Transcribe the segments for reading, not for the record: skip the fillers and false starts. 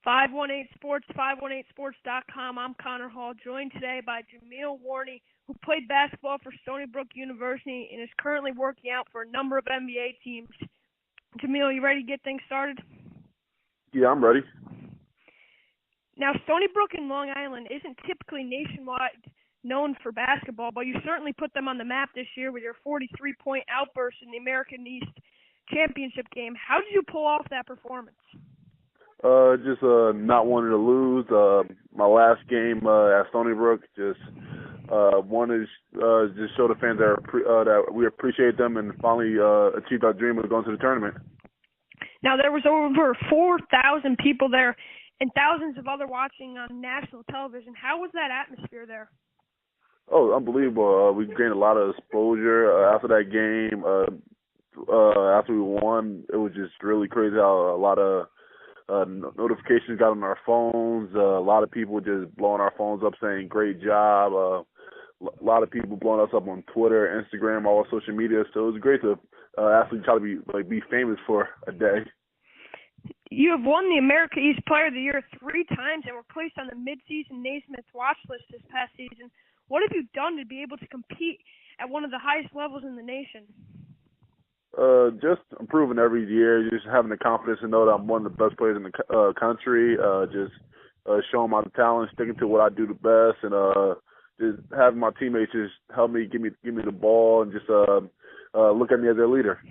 518 Sports, 518sports.com. I'm Connor Hall, joined today by Jameel Warney, who played basketball for Stony Brook University and is currently working out for a number of NBA teams. Jameel, you ready to get things started? Yeah, I'm ready. Now, Stony Brook in Long Island isn't typically nationwide known for basketball, but you certainly put them on the map this year with your 43-point outburst in the American East Championship game. How did you pull off that performance? Just not wanting to lose. My last game at Stony Brook, just wanted to just show the fans that we appreciate them and finally achieved our dream of going to the tournament. Now, there was over 4,000 people there and thousands of other watching on national television. How was that atmosphere there? Oh, unbelievable. We gained a lot of exposure after that game. After we won, it was just really crazy how a lot of notifications got on our phones. A lot of people just blowing our phones up saying, great job. A lot of people blowing us up on Twitter, Instagram, all our social media. So it was great to actually try to be famous for a day. You have won the America East Player of the Year 3 times and were placed on the mid-season Naismith watch list this past season. What have you done to be able to compete at one of the highest levels in the nation? Just improving every year, just having the confidence to know that I'm one of the best players in the country, just showing my talent, sticking to what I do the best, and just having my teammates just help me, give me the ball, and just look at me as their leader.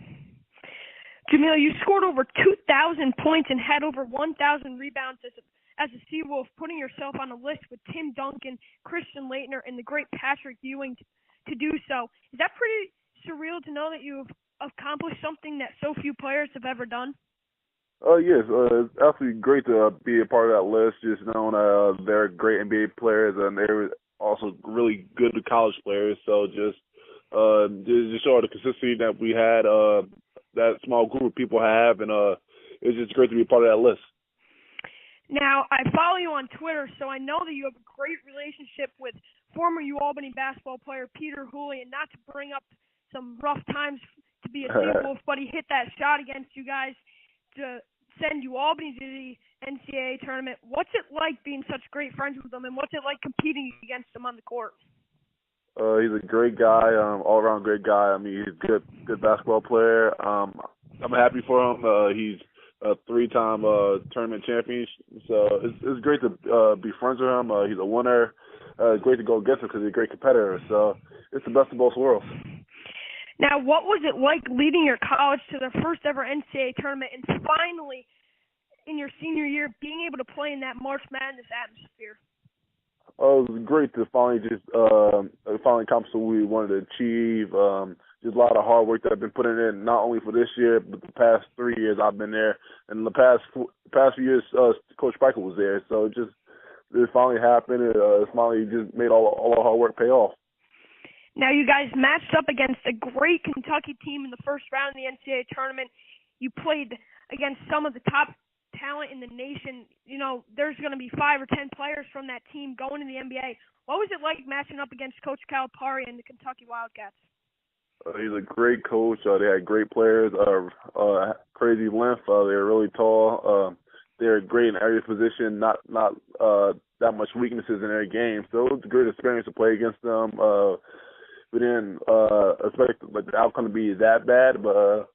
Jameel, you scored over 2,000 points and had over 1,000 rebounds as a Seawolf, putting yourself on a list with Tim Duncan, Christian Laettner, and the great Patrick Ewing to do so. Is that pretty surreal to know that you've accomplished something that so few players have ever done? Yes, it's absolutely great to be a part of that list, just knowing they're great NBA players and they're also really good college players. So just show the consistency that we had, that small group of people have, and it's just great to be a part of that list. Now, I follow you on Twitter, so I know that you have a great relationship with former UAlbany basketball player Peter Hooley, and not to bring up some rough times to be a Seawolf, but he hit that shot against you guys to send UAlbany to the NCAA Tournament. What's it like being such great friends with him, and what's it like competing against him on the court? He's a great guy, all-around great guy. I mean, he's a good basketball player. I'm happy for him. He's a 3-time tournament champion, so it's great to be friends with him. He's a winner. Great to go against him because he's a great competitor. So it's the best of both worlds. Now, what was it like leading your college to their first ever NCAA tournament and finally, in your senior year, being able to play in that March Madness atmosphere? It was great to finally accomplish what we wanted to achieve. Just a lot of hard work that I've been putting in, not only for this year, but the past 3 years I've been there. And the past few years, Coach Spiker was there. So it finally happened. It finally just made all our hard work pay off. Now, you guys matched up against a great Kentucky team in the first round of the NCAA tournament. You played against some of the top talent in the nation. You know, there's going to be 5 or 10 players from that team going to the NBA. What was it like matching up against Coach Calipari and the Kentucky Wildcats? He's a great coach. They had great players, crazy length. They're really tall. They're great in every position, not that much weaknesses in their game. So it was a great experience to play against them. We didn't expect the outcome to be that bad, but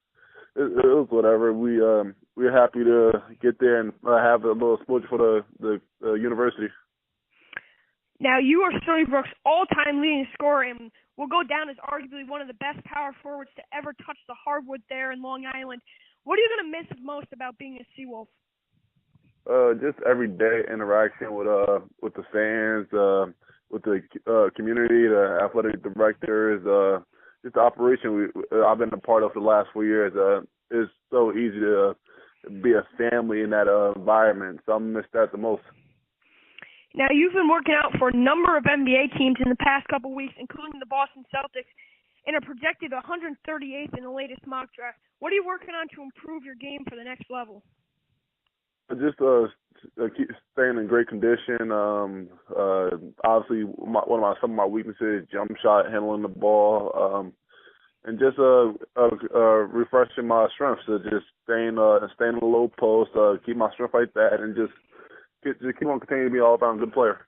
it was whatever. We're happy to get there and have a little exposure for the university. Now, you are Stony Brook's all-time leading scorer and will go down as arguably one of the best power forwards to ever touch the hardwood there in Long Island. What are you going to miss most about being a Seawolf? Just everyday interaction with the fans, with the community, the athletic directors, just the operation I've been a part of the last 4 years. It's so easy to be a family in that environment, so I miss that the most. Now, you've been working out for a number of NBA teams in the past couple of weeks, including the Boston Celtics, and are projected 138th in the latest mock draft. What are you working on to improve your game for the next level? Just keep staying in great condition. Obviously, some of my weaknesses: jump shot, handling the ball. just refreshing my strengths. So just staying in the low post, keep my strength like that, and just keep on continuing to be an all-around good player.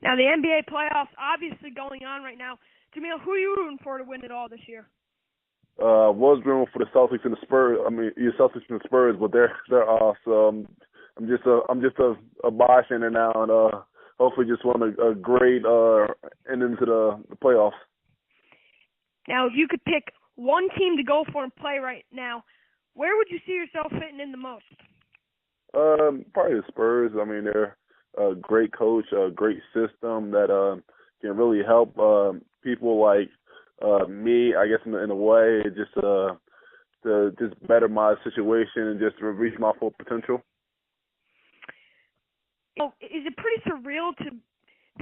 Now the NBA playoffs obviously going on right now. Jameel, who are you rooting for to win it all this year? Was rooting for the Celtics and the Spurs. I mean, the Celtics and the Spurs, but they're off. So I'm just a bystander now, and hopefully just want a great ending to the playoffs. Now, if you could pick one team to go for and play right now, where would you see yourself fitting in the most? Probably the Spurs. I mean, they're a great coach, a great system that can really help people like me, I guess, in a way, just to just better my situation and just to reach my full potential. Is it pretty surreal to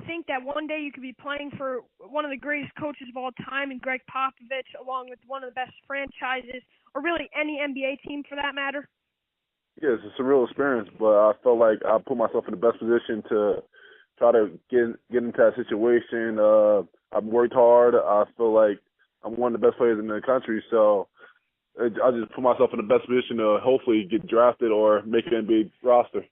think that one day you could be playing for one of the greatest coaches of all time in Greg Popovich, along with one of the best franchises, or really any NBA team for that matter? Yeah, it's a surreal experience, but I felt like I put myself in the best position to try to get into that situation. I've worked hard. I feel like I'm one of the best players in the country, so I just put myself in the best position to hopefully get drafted or make an NBA roster.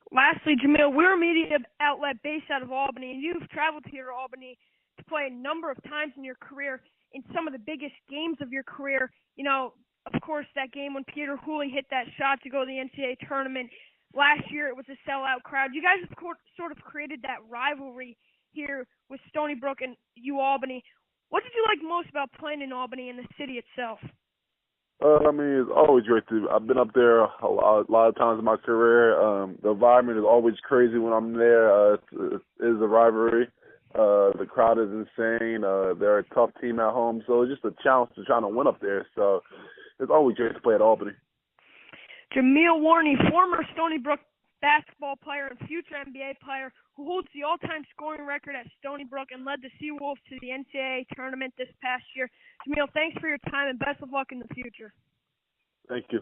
Lastly, Jameel, we're a media outlet based out of Albany, and you've traveled here to Albany to play a number of times in your career in some of the biggest games of your career. You know, of course, that game when Peter Hooley hit that shot to go to the NCAA Tournament. Last year, it was a sellout crowd. You guys have sort of created that rivalry here with Stony Brook and Albany. What did you like most about playing in Albany and the city itself? I mean, it's always great I've been up there a lot of times in my career. The environment is always crazy when I'm there. It is a rivalry. The crowd is insane. They're a tough team at home, so it's just a challenge to try to win up there. So it's always great to play at Albany. Jameel Warney, former Stony Brook basketball player and future NBA player who holds the all-time scoring record at Stony Brook and led the Seawolves to the NCAA Tournament this past year. Jameel, thanks for your time and best of luck in the future. Thank you.